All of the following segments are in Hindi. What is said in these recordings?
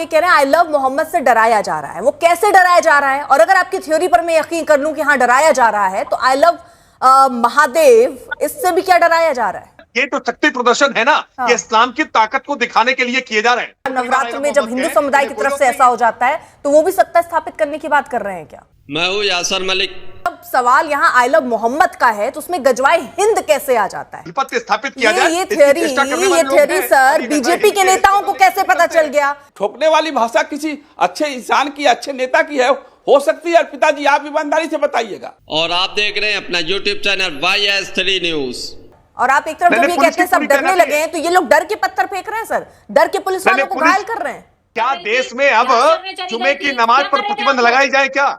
ये कह रहे हैं आई लव मोहम्मद से डराया जा रहा है, वो कैसे डराया जा रहा है? और अगर आपकी थ्योरी पर मैं यकीन कर लूं कि हाँ डराया जा रहा है, तो आई लव महादेव, इससे भी क्या डराया जा रहा है? ये तो शक्ति प्रदर्शन है ना। हाँ। ये इस्लाम की ताकत को दिखाने के लिए किए जा रहे हैं। नवरात्र में जब हिंदू समुदाय की तरफ से ऐसा हो जाता है तो वो भी सत्ता स्थापित करने की बात कर रहे हैं क्या? मैं हूँ यासर मलिक। अब सवाल यहाँ आई लव मोहम्मद का है, तो उसमें गजवाए हिंद कैसे आ जाता है? विपत्ति स्थापित किया जाए, ये इसकी थ्योरी चेष्टा करने वाले लोग हैं। सर बीजेपी के नेताओं को कैसे पता चल गया? ठोकने वाली भाषा किसी अच्छे इंसान की, अच्छे नेता की है, हो सकती है। अर्पिता जी, आप ईमानदारी से बताइएगा। और आप देख रहे हैं अपना यूट्यूब चैनल YS3 न्यूज। और आप एक तरफ जब ये कहते हैं सब डरने लगे हैं, तो ये लोग डर के पत्थर फेंक रहे हैं सर, डर के पुलिस वालों को घायल कर रहे हैं। क्या देश में अब जुमे की नमाज पर प्रतिबंध लगाई जाए क्या?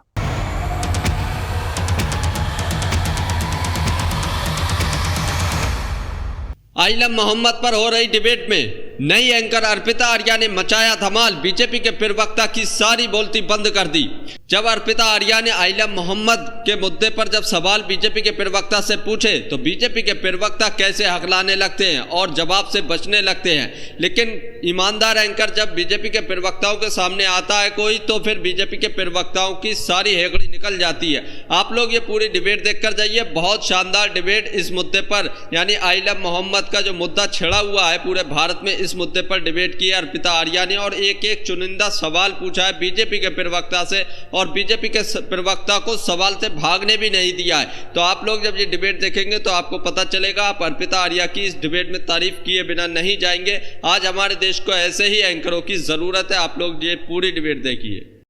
आई लव मोहम्मद पर हो रही डिबेट में नई एंकर अर्पिता आर्या ने मचाया धमाल। बीजेपी के प्रवक्ता की सारी बोलती बंद कर दी। जब अर्पिता आर्या ने आई लव मोहम्मद के मुद्दे पर जब सवाल बीजेपी के प्रवक्ता से पूछे तो बीजेपी के प्रवक्ता कैसे हकलाने लगते हैं और जवाब से बचने लगते हैं। लेकिन ईमानदार एंकर जब बीजेपी के प्रवक्ताओं के सामने आता है कोई, तो फिर बीजेपी के प्रवक्ताओं की सारी हेगड़ी निकल जाती है। आप लोग ये पूरी डिबेट देखकर जाइए, बहुत शानदार डिबेट इस मुद्दे पर, यानी आई लव मोहम्मद का जो मुद्दा छिड़ा हुआ है पूरे भारत में, इस मुद्दे पर डिबेट की है अर्पिता आर्या ने और एक एक चुनिंदा सवाल पूछा है बीजेपी के प्रवक्ता से और बीजेपी के प्रवक्ता को सवाल से भागने भी नहीं दिया है। तो आप लोग जब ये डिबेट देखेंगे तो आपको पता चलेगा। आप अर्पिता आर्या की इस डिबेट में तारीफ किए बिना नहीं जाएंगे। आज हमारे देश को ऐसे ही एंकरों की जरूरत है। आप लोग ये पूरी डिबेट देखिए।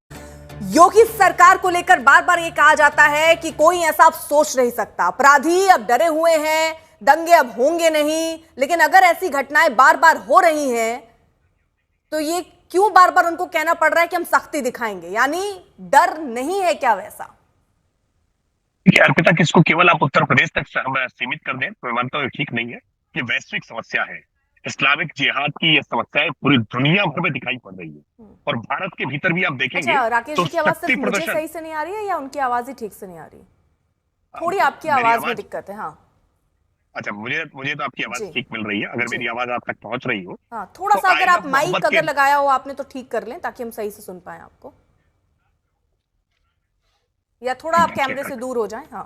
योगी सरकार को लेकर बार बार ये कहा जाता है कि कोई ऐसा अब सोच नहीं सकता, अपराधी अब डरे हुए हैं, दंगे अब होंगे नहीं। लेकिन अगर ऐसी घटनाएं बार बार हो रही हैं तो ये क्यों बार बार उनको कहना पड़ रहा है कि हम सख्ती दिखाएंगे? यानी डर नहीं है क्या वैसा? अर्पिता, किसको केवल आप उत्तर प्रदेश तक सीमित कर दें तो मैं मानता हूँ ठीक नहीं है। ये वैश्विक समस्या है। इस्लामिक जिहाद की ये समस्या पूरी दुनिया भर में दिखाई पड़ रही है और भारत के भीतर भी आप देखेंगे। अच्छा, राकेश तो जी की आवाज सिर्फ मुझे सही से नहीं आ रही है या उनकी आवाज ही ठीक से नहीं आ रही? थोड़ी आपकी आवाज में दिक्कत है। हाँ, अच्छा, मुझे तो आपकी आवाज ठीक मिल रही है। अगर मेरी आवाज आप तक पहुंच रही हो, हाँ, थोड़ा तो सा अगर आप माइक अगर लगाया हो आपने तो ठीक कर लें ताकि हम सही से सुन पाए आपको, या थोड़ा आप कैमरे से दूर हो जाएं। हाँ,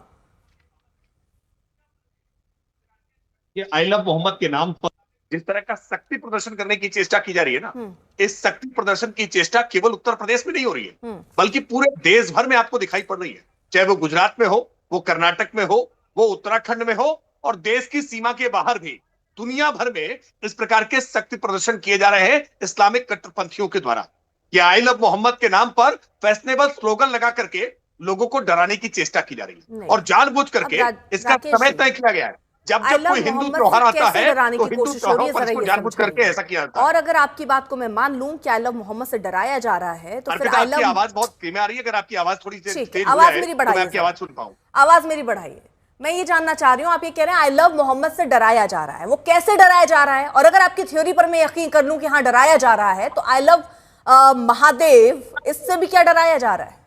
ये आई लव मोहम्मद के नाम पर जिस तरह का शक्ति प्रदर्शन करने की चेष्टा की जा रही है ना, इस शक्ति प्रदर्शन की चेष्टा केवल उत्तर प्रदेश में नहीं हो रही है, बल्कि पूरे देश भर में आपको दिखाई पड़ रही है। चाहे वो गुजरात में हो, वो कर्नाटक में हो, वो उत्तराखंड में हो और देश की सीमा के बाहर भी दुनिया भर में इस प्रकार के शक्ति प्रदर्शन किए जा रहे हैं इस्लामिक कट्टरपंथियों के द्वारा। ये आई लव मोहम्मद के नाम पर फैशनेबल स्लोगन लगा करके लोगों को डराने की चेष्टा की जा रही है और जानबूझ करके इसका समय तय किया गया है। जब कोई हिंदू त्योहार आता है तो हिंदू त्योहारों पर इसको जानबूझ करके ऐसा किया जाता है। और अगर आपकी बात को मैं मान लूं कि आई लव मोहम्मद से डराया जा रहा है तो फिर आपकी आवाज बहुत धीमी आ रही है। अगर आपकी आवाज थोड़ी तेज आवाज मेरी बढ़ाइए, आपकी आवाज सुन पाऊं। आवाज मेरी बढ़ाइए। मैं ये जानना चाह रही हूँ, आप ये कह रहे हैं आई लव मोहम्मद से डराया जा रहा है, वो कैसे डराया जा रहा है? और अगर आपकी थ्योरी पर मैं यकीन कर लूं कि हाँ डराया जा रहा है, तो आई लव महादेव, इससे भी क्या डराया जा रहा है?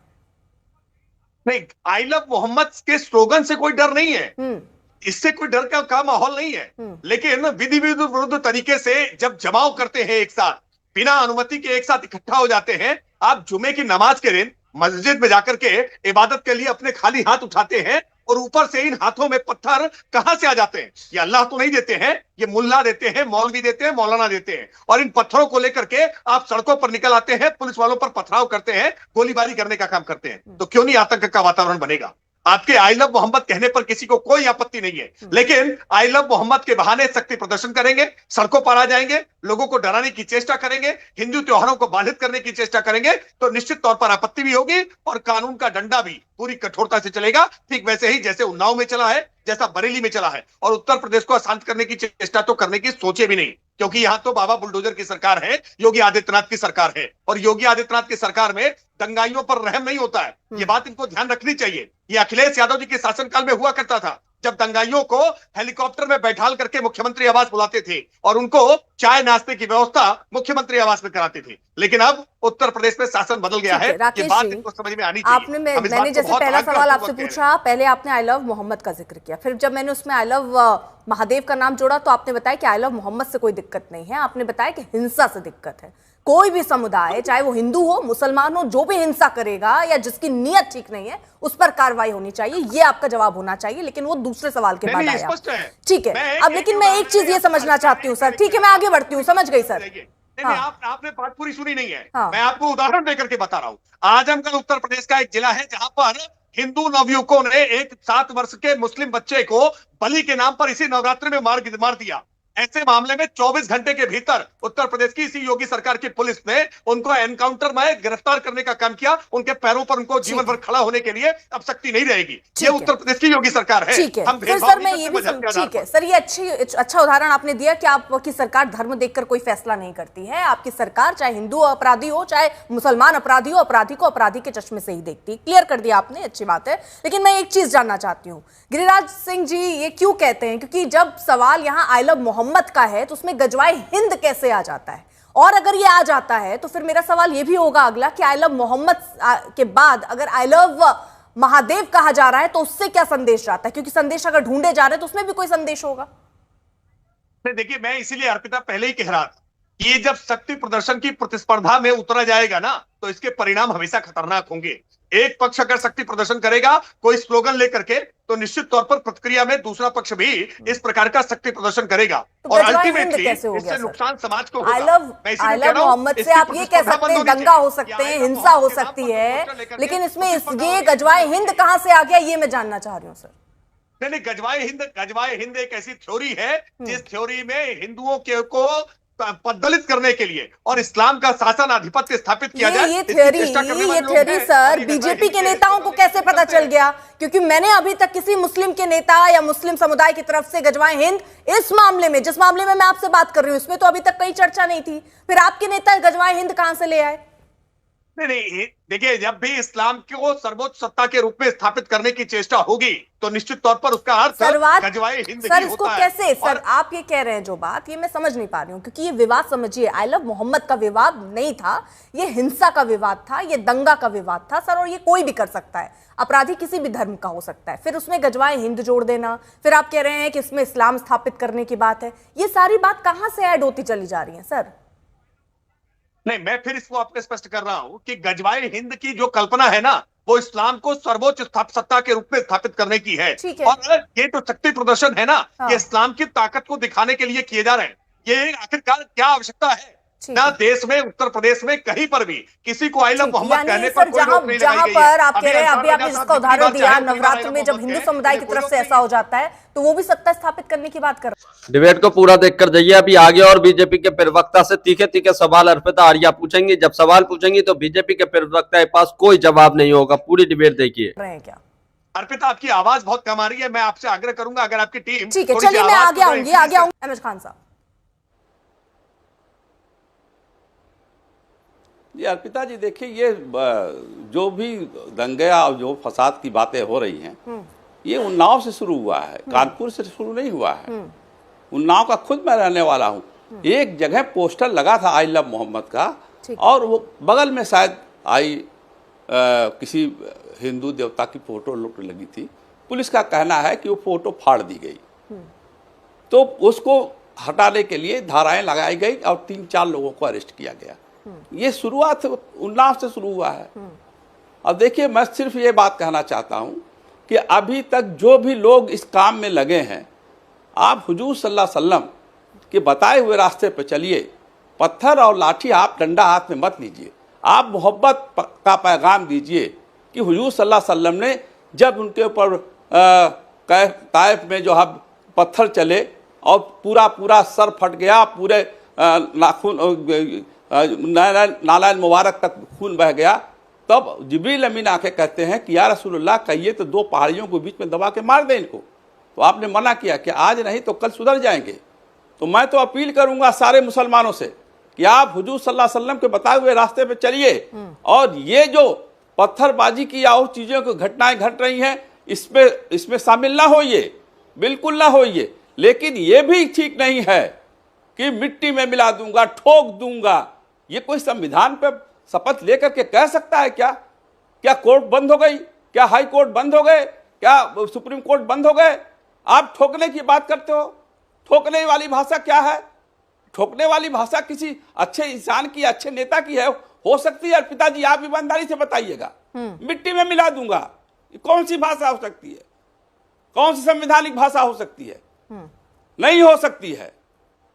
नहीं, आई लव मोहम्मद के स्लोगन से कोई डर नहीं है, इससे कोई डर का माहौल नहीं है। लेकिन विधि विरुद्ध तरीके से जब जमाव करते हैं एक साथ, बिना अनुमति के एक साथ इकट्ठा हो जाते हैं। आप जुमे की नमाज के दिन मस्जिद में जाकर के इबादत के लिए अपने खाली हाथ उठाते हैं और ऊपर से इन हाथों में पत्थर कहां से आ जाते हैं? ये अल्लाह तो नहीं देते हैं, ये मुल्ला देते हैं, मौलवी देते हैं, मौलाना देते हैं। और इन पत्थरों को लेकर के आप सड़कों पर निकल आते हैं, पुलिस वालों पर पथराव करते हैं, गोलीबारी करने का काम करते हैं। तो क्यों नहीं आतंक का वातावरण बनेगा? आपके आई लव मोहम्मद कहने पर किसी को कोई आपत्ति नहीं है, लेकिन आई लव मोहम्मद के बहाने शक्ति प्रदर्शन करेंगे, सड़कों पर आ जाएंगे, लोगों को डराने की चेष्टा करेंगे, हिंदू त्योहारों को बाधित करने की चेष्टा करेंगे, तो निश्चित तौर पर आपत्ति भी होगी और कानून का डंडा भी पूरी कठोरता से चलेगा। ठीक वैसे ही जैसे उन्नाव में चला है, जैसा बरेली में चला है। और उत्तर प्रदेश को अशांत करने की चेष्टा तो करने की सोचे भी नहीं, क्योंकि यहां तो बाबा बुलडोजर की सरकार है, योगी आदित्यनाथ की सरकार है और योगी आदित्यनाथ की सरकार में दंगाइयों पर रहम नहीं होता है। ये बात इनको ध्यान रखनी चाहिए। ये अखिलेश यादव जी के शासनकाल में हुआ करता था, जब दंगाइयों को हेलीकॉप्टर में बैठाल करके मुख्यमंत्री आवास बुलाते थे और उनको चाय नाश्ते की व्यवस्था मुख्यमंत्री आवास में कराते थे। लेकिन अब उत्तर प्रदेश में शासन बदल गया है। ये बात इनको समझ में आनी चाहिए। मैंने जैसे पहला सवाल आपसे पूछा, पहले आपने आई लव मोहम्मद का जिक्र किया, फिर जब मैंने उसमें आई लव महादेव का नाम जोड़ा तो आपने बताया कि आई लव मोहम्मद से कोई दिक्कत नहीं है, आपने बताया कि हिंसा से दिक्कत है। कोई भी समुदाय, चाहे वो हिंदू हो, मुसलमान हो, जो भी हिंसा करेगा या जिसकी नीयत ठीक नहीं है उस पर कार्रवाई होनी चाहिए, ये आपका जवाब होना चाहिए। लेकिन वो दूसरे सवाल के बाद आया। ठीक है, अब लेकिन मैं एक चीज ये समझना चाहती हूँ सर। ठीक है, मैं आगे बढ़ती हूँ, समझ गई सर। नहीं, आपने बात पूरी सुनी नहीं है। मैं आपको उदाहरण देकर के बता रहा हूँ। आजमगढ़ उत्तर प्रदेश का एक जिला है जहां पर हिंदू नवयुवकों ने एक 7 वर्ष के मुस्लिम बच्चे को बलि के नाम पर इसी नवरात्रि में मार दिया। ऐसे मामले में 24 घंटे के भीतर उत्तर प्रदेश की इसी योगी सरकार की पुलिस ने उनको एनकाउंटर में गिरफ्तार करने का काम किया। उनके पैरों पर उनको जीवन भर खड़ा होने के लिए अब सख्ती नहीं रहेगी। ये उत्तर प्रदेश की योगी सरकार है। ठीक है, फिर सर मैं ये भी ठीक है सर, ये अच्छा उदाहरण आपने दिया कि आपकी सरकार धर्म देखकर कोई फैसला नहीं करती है। आपकी सरकार चाहे हिंदू अपराधी हो चाहे मुसलमान अपराधी हो, अपराधी को अपराधी के चश्मे से ही देखती। क्लियर कर दिया आपने, अच्छी बात है। लेकिन मैं एक चीज जानना चाहती हूँ, गिरिराज सिंह जी ये क्यों कहते हैं? क्योंकि जब सवाल यहाँ आई लव मोहम्मद का है तो उसमें गजवाए हिंद कैसे आ जाता है? और अगर ये आ जाता है तो फिर मेरा सवाल ये भी होगा अगला कि आई लव मोहम्मद के बाद अगर आई लव महादेव कहा जा रहा है तो उससे क्या संदेश जाता है? क्योंकि संदेश अगर ढूंढे जा रहे हैं तो उसमें भी कोई संदेश होगा। देखिए, मैं इसीलिए अर्पिता पहले ही कह रहा था, ये जब शक्ति प्रदर्शन की प्रतिस्पर्धा में उतरा जाएगा ना तो इसके परिणाम हमेशा खतरनाक होंगे। एक पक्ष अगर शक्ति प्रदर्शन करेगा कोई स्लोगन लेकर के तो निश्चित तौर पर प्रतिक्रिया में दूसरा पक्ष भी इस प्रकार का शक्ति प्रदर्शन करेगा तो और अल्टीमेटली इससे नुकसान समाज को होगा। आई लव मोहम्मद से आप ये कह सकते हैं दंगा हो सकते हैं, हिंसा हो सकती है, लेकिन इसमें ये गजवाए हिंद कहां से आ गया ये मैं जानना चाह रही हूँ सर। नहीं, गजवाए हिंद एक ऐसी थ्योरी है जिस थ्योरी में हिंदुओं के को पददलित करने के लिए और इस्लाम का शासन आधिपत्य स्थापित किया जाए। ये थ्योरी सर बीजेपी के नेताओं को कैसे पता चल गया? क्योंकि मैंने अभी तक किसी मुस्लिम के नेता या मुस्लिम समुदाय की तरफ से गजवाए हिंद इस मामले में, जिस मामले में मैं आपसे बात कर रही हूं, इसमें तो अभी तक कहीं चर्चा नहीं थी। फिर आपके नेता गजवाए हिंद कहां से ले आए? नहीं, देखिए, जब भी इस्लाम को सर्वोच्च सत्ता के रूप में स्थापित करने की चेष्टा होगी तो निश्चित तौर पर उसका अर्थ गजवाए हिंद सर इसको कैसे सर आप ये कह रहे हैं जो बात, ये मैं समझ नहीं पा रही हूँ। क्योंकि ये विवाद समझिए, आई लव मोहम्मद का विवाद नहीं था, ये हिंसा का विवाद था, ये दंगा का विवाद था सर। और ये कोई भी कर सकता है, अपराधी किसी भी धर्म का हो सकता है। फिर उसमें गजवाए हिंद जोड़ देना, फिर आप कह रहे हैं कि इसमें इस्लाम स्थापित करने की बात है। ये सारी बात कहां से ऐड होती चली जा रही है सर? नहीं, मैं फिर इसको आपको स्पष्ट कर रहा हूं कि गजवाए हिंद की जो कल्पना है ना वो इस्लाम को सर्वोच्च सत्ता के रूप में स्थापित करने की है। और ये जो शक्ति प्रदर्शन है ना, ये इस्लाम की ताकत को दिखाने के लिए किए जा रहे हैं। ये आखिरकार क्या आवश्यकता है? ना देश में, उत्तर प्रदेश में कहीं पर भी किसी को आई लव मोहम्मद कहने पर कोई रोक नहीं लगाई गई है। जहां पर आप कह रहे हैं, अभी आपने जिसका उदाहरण दिया, नवरात्र में जब हिंदू समुदाय की तरफ से ऐसा हो जाता है तो वो भी सत्ता स्थापित करने की बात कर रहे हैं। डिबेट को पूरा देखकर जाइए। अभी आगे और बीजेपी के प्रवक्ता से तीखे तीखे सवाल अर्पिता आर्या पूछेंगे। जब सवाल पूछेंगी तो बीजेपी के प्रवक्ता के पास कोई जवाब नहीं होगा। पूरी डिबेट देखिए। क्या अर्पिता, आपकी आवाज बहुत कम आ रही है। मैं आपसे आग्रह करूंगा अगर आपकी टीम, ठीक है, चलिए मैं आगे आऊंगी। अहमद खान साहब। ये अर्पिता जी देखिए, ये जो भी दंगे और जो फसाद की बातें हो रही हैं ये उन्नाव से शुरू हुआ है, कानपुर से शुरू नहीं हुआ है। उन्नाव का खुद मैं रहने वाला हूँ। एक जगह पोस्टर लगा था आई लव मोहम्मद का और वो बगल में शायद किसी हिंदू देवता की फोटो लगी थी। पुलिस का कहना है कि वो फोटो फाड़ दी गई, तो उसको हटाने के लिए धाराएं लगाई गई और 3-4 लोगों को अरेस्ट किया गया। ये शुरुआत उन्नाव से शुरू हुआ है। अब देखिए, मैं सिर्फ ये बात कहना चाहता हूं कि अभी तक जो भी लोग इस काम में लगे हैं, आप हुजूर सल्लल्लाहु अलैहि वसल्लम के बताए हुए रास्ते पर चलिए। पत्थर और लाठी आप डंडा हाथ में मत लीजिए। आप मोहब्बत का पैगाम दीजिए कि हुजूर सल्लल्लाहु अलैहि वसल्लम ने जब उनके ऊपर ताइफ में जो है पत्थर चले और पूरा सर फट गया, पूरे नाखून नालायन मुबारक तक खून बह गया, तब जिब्रील अमीन आके कहते हैं कि या रसूलुल्लाह, कहिए तो 2 पहाड़ियों को बीच में दबा के मार दें इनको। तो आपने मना किया कि आज नहीं तो कल सुधर जाएंगे। तो मैं तो अपील करूंगा सारे मुसलमानों से कि आप हुजूर सल्लल्लाहु अलैहि वसल्लम के बताए हुए रास्ते पे चलिए और ये जो पत्थरबाजी की या और चीज़ों की घटनाएं घट रही हैं इसमें शामिल ना होइए, बिल्कुल ना होइए। लेकिन ये भी ठीक नहीं है कि मिट्टी में मिला दूंगा, ठोक दूंगा। ये कोई संविधान पे शपथ लेकर के कह सकता है क्या? क्या कोर्ट बंद हो गई? क्या हाई कोर्ट बंद हो गए? क्या सुप्रीम कोर्ट बंद हो गए? आप ठोकने की बात करते हो। ठोकने वाली भाषा क्या है? ठोकने वाली भाषा किसी अच्छे इंसान की, अच्छे नेता की है, हो सकती है? पिताजी आप ईमानदारी से बताइएगा, मिट्टी में मिला दूंगा। कौन सी भाषा हो सकती है? कौन सी संवैधानिक भाषा हो सकती है? नहीं हो सकती है।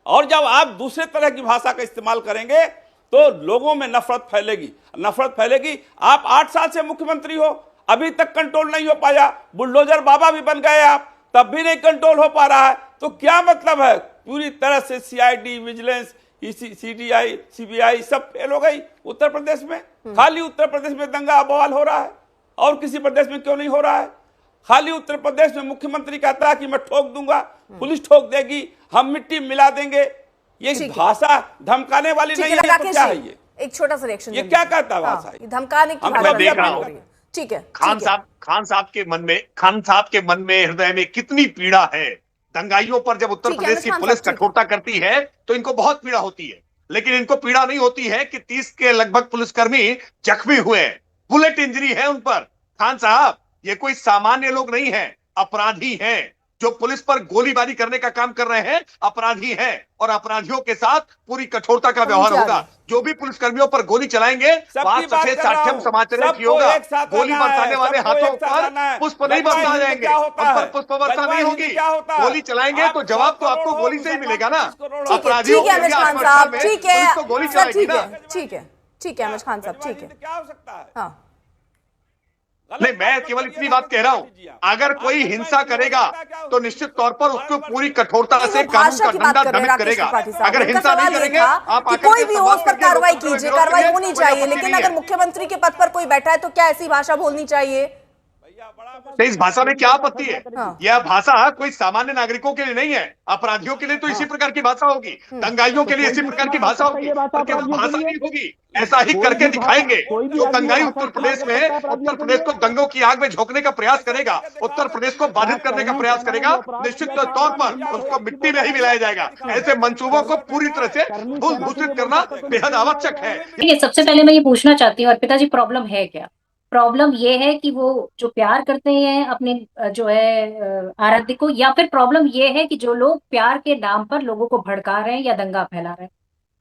और जब आप दूसरे तरह की भाषा का इस्तेमाल करेंगे तो लोगों में नफरत फैलेगी, नफरत फैलेगी। आप 8 साल से मुख्यमंत्री हो, अभी तक कंट्रोल नहीं हो पाया। बुलडोजर बाबा भी बन गए आप, तब भी नहीं कंट्रोल हो पा रहा है। तो क्या मतलब है? पूरी तरह से सीआईडी, विजिलेंस, सीटीआई, सीबीआई सब फेल हो गई उत्तर प्रदेश में। खाली उत्तर प्रदेश में दंगा बवाल हो रहा है, और किसी प्रदेश में क्यों नहीं हो रहा है? खाली उत्तर प्रदेश में मुख्यमंत्री कहता है कि मैं ठोक दूंगा, पुलिस ठोक देगी, हम मिट्टी मिला देंगे। ये भाषा धमकाने वाली नहीं है, तो क्या है ये? एक छोटा सा रिएक्शन, ये क्या कहता है भाषा? धमकाने की मैं देख रहा हूं। ठीक है, खान साहब के मन में हृदय में कितनी पीड़ा है। दंगाइयों पर जब उत्तर प्रदेश की पुलिस कठोरता करती है तो इनको बहुत पीड़ा होती है, लेकिन इनको पीड़ा नहीं होती है कि 30 के लगभग पुलिसकर्मी जख्मी हुए हैं, बुलेट इंजरी है उन पर। खान साहब, ये कोई सामान्य लोग नहीं है, अपराधी हैं। जो पुलिस पर गोलीबारी करने का काम कर रहे हैं अपराधी हैं, और अपराधियों के साथ पूरी कठोरता का व्यवहार होगा। जो भी पुलिसकर्मियों पर गोली चलाएंगे वहां सफेद साठ्यम समाचार की होगा। गोली बरसाने वाले हाथों पर पुष्प नहीं बरसा जाएंगे, उन पर पुष्प वर्षा नहीं होगी। गोली चलाएंगे तो जवाब तो आपको गोली से ही मिलेगा ना। अपराधियों के खान साहब, ठीक है, तो गोली चलाएगी ना। ठीक है, ठीक है अमिश खान साहब, ठीक है। क्या हो सकता है? हाँ, नहीं, मैं केवल इतनी बात कह रहा हूं, अगर कोई हिंसा करेगा तो निश्चित तौर पर उसको पूरी कठोरता से कानून का डंडा दमित करेगा। अगर हिंसा नहीं करेंगे, आप कि कोई भी हो उस पर कार्रवाई कीजिए, कार्रवाई होनी चाहिए। लेकिन अगर मुख्यमंत्री के पद पर कोई बैठा है तो क्या ऐसी भाषा बोलनी चाहिए? तो इस भाषा में क्या आपत्ति है? यह भाषा कोई सामान्य नागरिकों के लिए नहीं है, अपराधियों के लिए तो इसी प्रकार की भाषा होगी, दंगाइयों के लिए इसी प्रकार की भाषा होगी। और केवल भाषा नहीं होगी, ऐसा ही करके दिखाएंगे। जो दंगाई उत्तर प्रदेश में उत्तर प्रदेश को दंगों की आग में झोंकने का प्रयास करेगा, उत्तर प्रदेश को बाधित करने का प्रयास करेगा, निश्चित तौर पर उसको मिट्टी में ही मिलाया जाएगा। ऐसे मंसूबों को पूरी तरह से धूल-भूषित करना बेहद आवश्यक है। सबसे पहले मैं ये पूछना चाहती हूँ अर्पिता जी, प्रॉब्लम है क्या? प्रॉब्लम ये है कि वो जो प्यार करते हैं अपने जो है आराध्य को, या फिर प्रॉब्लम ये है कि जो लोग प्यार के नाम पर लोगों को भड़का रहे हैं या दंगा फैला रहे हैं?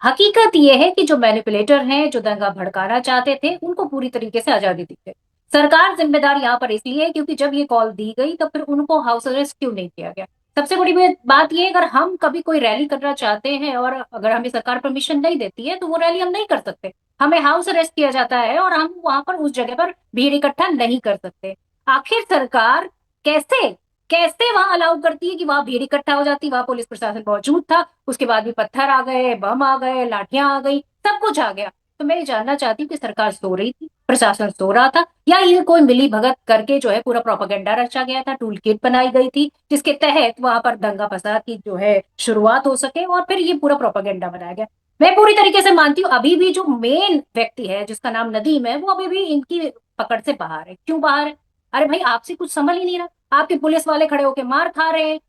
हकीकत ये है कि जो मैनिपुलेटर हैं, जो दंगा भड़काना चाहते थे, उनको पूरी तरीके से आजादी दी गई। सरकार जिम्मेदार यहाँ पर इसलिए है क्योंकि जब ये कॉल दी गई तो फिर उनको हाउस अरेस्ट क्यों नहीं किया गया? सबसे बड़ी बात ये, अगर हम कभी कोई रैली करना चाहते हैं और अगर हमें सरकार परमिशन नहीं देती है तो वो रैली हम नहीं कर सकते, हमें हाउस अरेस्ट किया जाता है और हम वहां पर उस जगह पर भीड़ इकट्ठा नहीं कर सकते। आखिर सरकार कैसे कैसे वहां अलाउ करती है कि वहां भीड़ इकट्ठा हो जाती? वहां पुलिस प्रशासन मौजूद था, उसके बाद भी पत्थर आ गए, बम आ गए, लाठियां आ गई, सब कुछ आ गया। तो मैं ये जानना चाहती हूँ कि सरकार सो रही थी, प्रशासन सो रहा था, या ये कोई मिली भगत करके जो है पूरा प्रोपेगेंडा रचा गया था, टूल किट बनाई गई थी जिसके तहत वहां पर दंगा फसाद की जो है शुरुआत हो सके और फिर ये पूरा प्रोपेगेंडा बनाया गया। मैं पूरी तरीके से मानती हूँ अभी भी जो मेन व्यक्ति है जिसका नाम नदीम है, वो अभी भी इनकी पकड़ से बाहर है। क्यों बाहर है? अरे भाई, आपसे कुछ समझ ही नहीं रहा, आपके पुलिस वाले खड़े होके मार खा रहे हैं,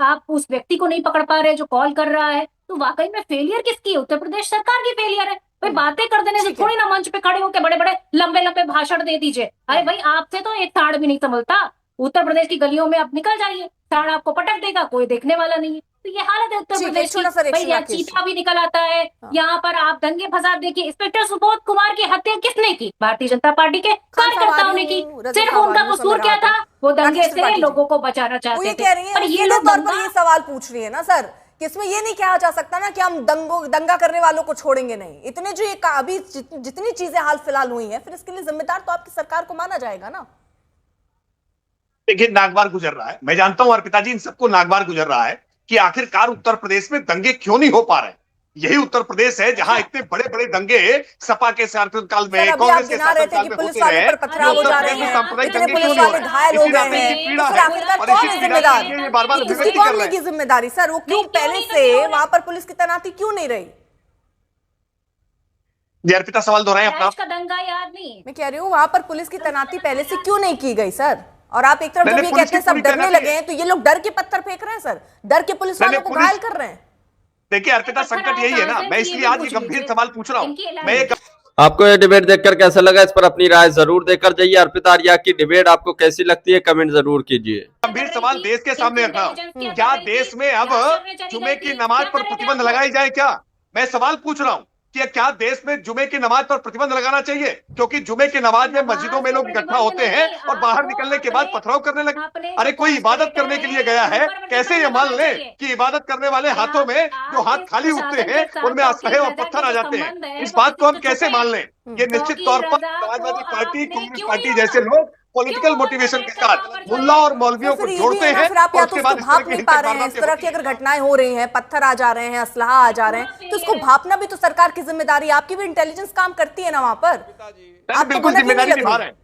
आप उस व्यक्ति को नहीं पकड़ पा रहे जो कॉल कर रहा है। तो वाकई में फेलियर किसकी है? उत्तर प्रदेश सरकार की फेलियर है। भाई, बातें कर देने से थोड़ी ना मंच पे खड़े होकर बड़े बड़े लंबे लंबे भाषण दे दीजिए। अरे भाई, आपसे तो एक ताड़ भी नहीं संभलता। उत्तर प्रदेश की गलियों में आप निकल जाइए, ताड़ आपको पटक देगा, कोई देखने वाला नहीं है। तो ये हालत है उत्तर प्रदेश की। भाई, यहाँ चीता भी निकल आता है, यहाँ पर आप दंगे फसाद देखिए। इंस्पेक्टर सुबोध कुमार की हत्या किसने की? भारतीय जनता पार्टी के कार्यकर्ताओं ने की। सिर्फ उनका कसूर क्या था? वो दंगे से लोगों को बचाना चाहते थे। पर ये लोग ये सवाल पूछ रही है ना सर, किसमें ये नहीं कहा जा सकता ना कि हम दंगा करने वालों को छोड़ेंगे नहीं। इतने जो ये अभी जितनी चीजें हाल फिलहाल हुई हैं, फिर इसके लिए जिम्मेदार तो आपकी सरकार को माना जाएगा ना। देखिए, नागवार गुजर रहा है, मैं जानता हूं अर्पिता जी, इन सबको नागवार गुजर रहा है कि आखिरकार उत्तर प्रदेश में दंगे क्यों नहीं हो पा रहे। यही उत्तर प्रदेश है जहां इतने बड़े बड़े दंगे सपा के शासनकाल में, कांग्रेस के शासनकाल में होते रहे। जिम्मेदारी सर, वो क्यों पहले से वहां पर पुलिस की तैनाती क्यों नहीं रही? अर्पिता सवाल दोहराएं अपना। दंगा याद नहीं, मैं कह रही हूँ वहां पर पुलिस की तैनाती पहले से क्यों नहीं की गई सर? और आप एक तरफ जब ये कहते हैं सब डरने लगे हैं, तो ये लोग डर के पत्थर फेंक रहे हैं सर, डर के पुलिस वालों को घायल कर रहे हैं। देखिए अर्पिता, संकट यही है ना, मैं इसलिए आज ये गंभीर सवाल पूछ रहा हूँ। मैं आपको ये डिबेट देखकर कैसा लगा, इस पर अपनी राय जरूर देकर जाइए। अर्पिता आर्या की डिबेट आपको कैसी लगती है, कमेंट जरूर कीजिए। गंभीर सवाल देश के सामने रखा हूं, क्या देश में अब जुमे की नमाज पर प्रतिबंध लगाई जाए? क्या मैं सवाल पूछ रहा हूं कि क्या देश में जुमे की नमाज पर प्रतिबंध लगाना चाहिए? क्योंकि जुमे की नमाज में मस्जिदों में लोग इकट्ठा होते हैं और बाहर निकलने के बाद पथराव करने लगे। अरे कोई इबादत करने के लिए गया है, कैसे ये मान ले कि इबादत करने वाले हाथों में जो हाथ खाली उठते हैं उनमें असलहे और पत्थर आ जाते हैं? इस बात को हम कैसे मान लें? ये निश्चित तौर पर समाजवादी पार्टी, कांग्रेस पार्टी जैसे लोग पॉलिटिकल मोटिवेशन के साथ मुल्ला और मौलवियों को जोड़ते हैं फिर आप या और तो उसके उसको बाद भाप नहीं पा रहे हैं। इस तरह की अगर घटनाएं हो रही हैं, पत्थर आ जा रहे हैं, असलहा आ जा रहे हैं, तो उसको भापना भी तो सरकार की जिम्मेदारी है। आपकी भी इंटेलिजेंस काम करती है ना वहां पर। आप बिल्कुल जिम्मेदारी निभा रहे हैं,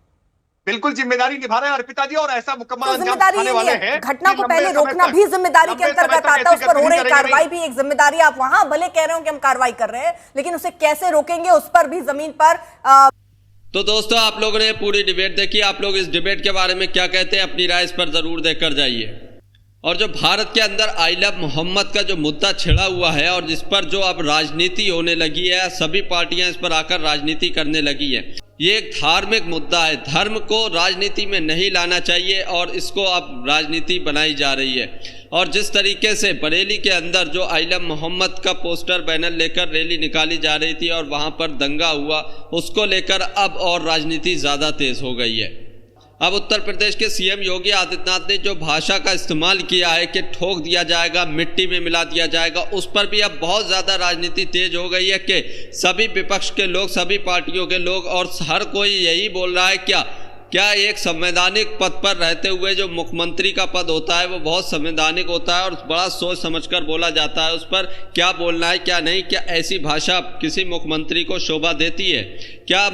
बिल्कुल जिम्मेदारी निभा रहे हैं अर्पिता जी, और ऐसा मुकम्मल अंजाम जिम्मेदारी दिखाने वाले हैं। घटना को पहले रोकना भी जिम्मेदारी के अंतर्गत आता है, उस पर हो रही कार्रवाई भी एक जिम्मेदारी। आप वहां भले कह रहे हो कि हम कार्रवाई कर रहे हैं, लेकिन उसे कैसे रोकेंगे उस पर भी जमीन पर तो दोस्तों, आप लोगों ने पूरी डिबेट देखी। आप लोग इस डिबेट के बारे में क्या कहते हैं, अपनी राय इस पर जरूर देकर जाइए। और जो भारत के अंदर आई लव मोहम्मद का जो मुद्दा छिड़ा हुआ है और जिस पर जो अब राजनीति होने लगी है, सभी पार्टियां इस पर आकर राजनीति करने लगी है, ये एक धार्मिक मुद्दा है। धर्म को राजनीति में नहीं लाना चाहिए और इसको अब राजनीति बनाई जा रही है। और जिस तरीके से बरेली के अंदर जो आई लव मोहम्मद का पोस्टर बैनर लेकर रैली निकाली जा रही थी और वहां पर दंगा हुआ, उसको लेकर अब और राजनीति ज़्यादा तेज हो गई है। अब उत्तर प्रदेश के सीएम योगी आदित्यनाथ ने जो भाषा का इस्तेमाल किया है कि ठोक दिया जाएगा, मिट्टी में मिला दिया जाएगा, उस पर भी अब बहुत ज़्यादा राजनीति तेज हो गई है कि सभी विपक्ष के लोग, सभी पार्टियों के लोग और हर कोई यही बोल रहा है क्या एक संवैधानिक पद पर रहते हुए जो मुख्यमंत्री का पद होता है वो बहुत संवैधानिक होता है और बड़ा सोच समझकर बोला जाता है उस पर क्या बोलना है क्या नहीं। क्या ऐसी भाषा किसी मुख्यमंत्री को शोभा देती है? क्या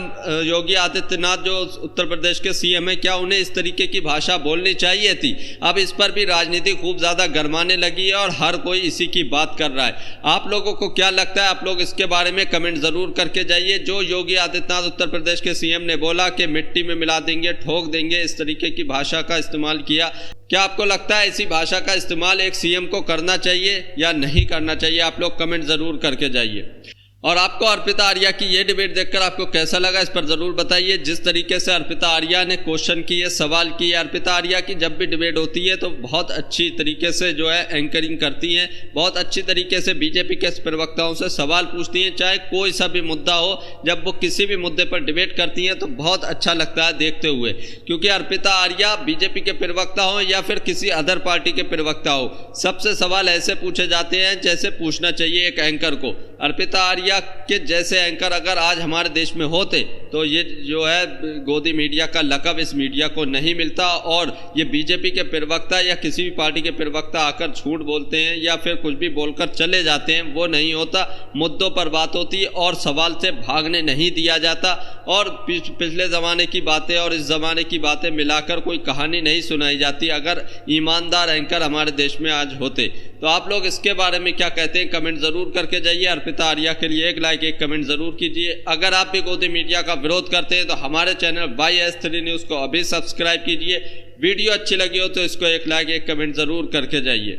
योगी आदित्यनाथ जो उत्तर प्रदेश के सीएम है, क्या उन्हें इस तरीके की भाषा बोलनी चाहिए थी? अब इस पर भी राजनीति खूब ज़्यादा गरमाने लगी है और हर कोई इसी की बात कर रहा है। आप लोगों को क्या लगता है? आप लोग इसके बारे में कमेंट ज़रूर करके जाइए। जो योगी आदित्यनाथ उत्तर प्रदेश के सीएम ने बोला कि मिट्टी में मिला देंगे, ठोक देंगे, इस तरीके की भाषा का इस्तेमाल किया, क्या आपको लगता है ऐसी भाषा का इस्तेमाल एक सीएम को करना चाहिए या नहीं करना चाहिए? आप लोग कमेंट जरूर करके जाइए। और आपको अर्पिता आर्या की ये डिबेट देखकर आपको कैसा लगा, इस पर जरूर बताइए। जिस तरीके से अर्पिता आर्या ने क्वेश्चन किए, सवाल किए, अर्पिता आर्या की जब भी डिबेट होती है तो बहुत अच्छी तरीके से जो है एंकरिंग करती हैं, बहुत अच्छी तरीके से बीजेपी के प्रवक्ताओं से सवाल पूछती हैं, चाहे कोई सा भी मुद्दा हो। जब वो किसी भी मुद्दे पर डिबेट करती हैं तो बहुत अच्छा लगता है देखते हुए, क्योंकि अर्पिता आर्या बीजेपी के प्रवक्ता हो या फिर किसी अदर पार्टी के प्रवक्ता हो, सबसे सवाल ऐसे पूछे जाते हैं जैसे पूछना चाहिए एक एंकर को। अर्पिता आर्या के जैसे एंकर अगर आज हमारे देश में होते तो ये जो है गोदी मीडिया का लक़ब इस मीडिया को नहीं मिलता और ये बीजेपी के प्रवक्ता या किसी भी पार्टी के प्रवक्ता आकर झूठ बोलते हैं या फिर कुछ भी बोलकर चले जाते हैं, वो नहीं होता। मुद्दों पर बात होती है और सवाल से भागने नहीं दिया जाता और पिछले ज़माने की बातें और इस ज़माने की बातें मिलाकर कोई कहानी नहीं सुनाई जाती। अगर ईमानदार एंकर हमारे देश में आज होते तो आप लोग इसके बारे में क्या कहते हैं, कमेंट ज़रूर करके जाइए। अर्पिता आर्या के लिए एक लाइक, एक कमेंट ज़रूर कीजिए। अगर आप भी गोदी मीडिया का विरोध करते हैं तो हमारे चैनल YS3 न्यूज़ को अभी सब्सक्राइब कीजिए। वीडियो अच्छी लगी हो तो इसको एक लाइक, एक कमेंट ज़रूर करके जाइए।